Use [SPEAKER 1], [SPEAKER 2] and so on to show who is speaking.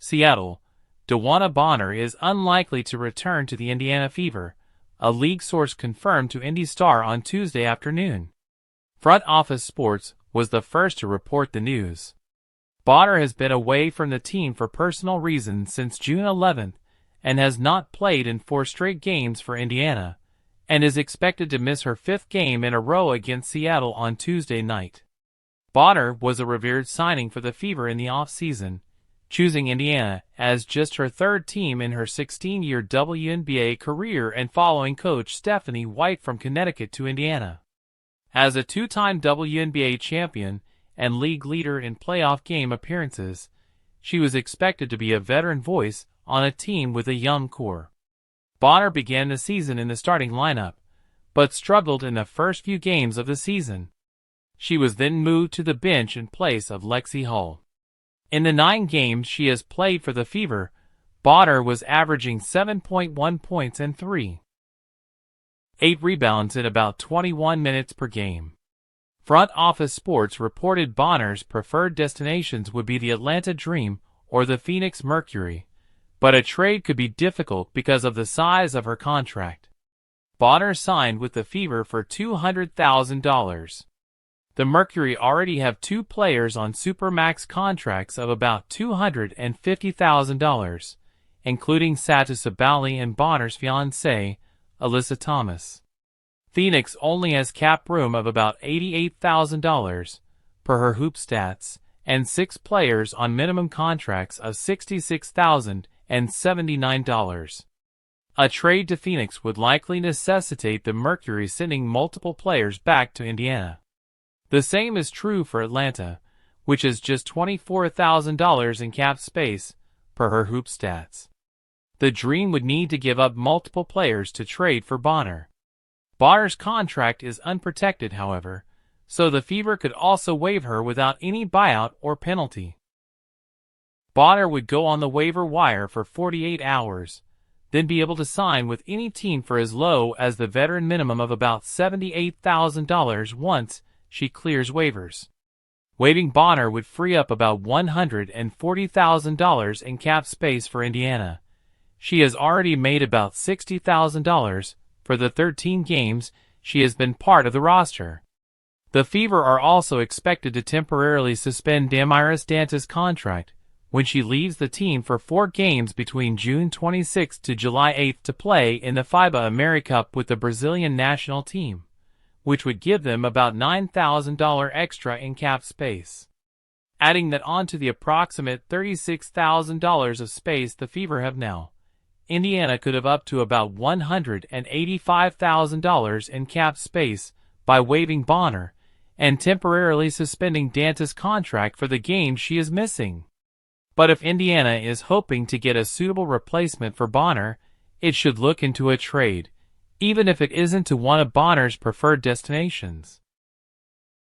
[SPEAKER 1] Seattle, DeWanna Bonner is unlikely to return to the Indiana Fever, a league source confirmed to Indy Star on Tuesday afternoon. Front Office Sports was the first to report the news. Bonner has been away from the team for personal reasons since June 11th and has not played in 4 straight games for Indiana, and is expected to miss her 5th game in a row against Seattle on Tuesday night. Bonner was a revered signing for the Fever in the offseason, choosing Indiana as just her 3rd team in her 16-year WNBA career and following coach Stephanie White from Connecticut to Indiana. As a 2-time WNBA champion and league leader in playoff game appearances, she was expected to be a veteran voice on a team with a young core. Bonner began the season in the starting lineup, but struggled in the first few games of the season. She was then moved to the bench in place of Lexi Hull. In the 9 games she has played for the Fever, Bonner was averaging 7.1 points and 3.8 rebounds in about 21 minutes per game. Front Office Sports reported Bonner's preferred destinations would be the Atlanta Dream or the Phoenix Mercury, but a trade could be difficult because of the size of her contract. Bonner signed with the Fever for $200,000. The Mercury already have 2 players on supermax contracts of about $250,000, including Satu Sabali and Bonner's fiancée, Alyssa Thomas. Phoenix only has cap room of about $88,000 per her hoop stats, and 6 players on minimum contracts of $66,079. A trade to Phoenix would likely necessitate the Mercury sending multiple players back to Indiana. The same is true for Atlanta, which has just $24,000 in cap space per her hoop stats. The Dream would need to give up multiple players to trade for Bonner. Bonner's contract is unprotected, however, so the Fever could also waive her without any buyout or penalty. Bonner would go on the waiver wire for 48 hours, then be able to sign with any team for as low as the veteran minimum of about $78,000 once she clears waivers. Waiving Bonner would free up about $140,000 in cap space for Indiana. She has already made about $60,000 for the 13 games she has been part of the roster. The Fever are also expected to temporarily suspend Damaris Danta's contract when she leaves the team for 4 games between June 26 to July 8 to play in the FIBA AmeriCup with the Brazilian national team, which would give them about $9,000 extra in cap space. Adding that onto the approximate $36,000 of space the Fever have now, Indiana could have up to about $185,000 in cap space by waiving Bonner and temporarily suspending Danta's contract for the games she is missing. But if Indiana is hoping to get a suitable replacement for Bonner, it should look into a trade, even if it isn't to one of Bonner's preferred destinations.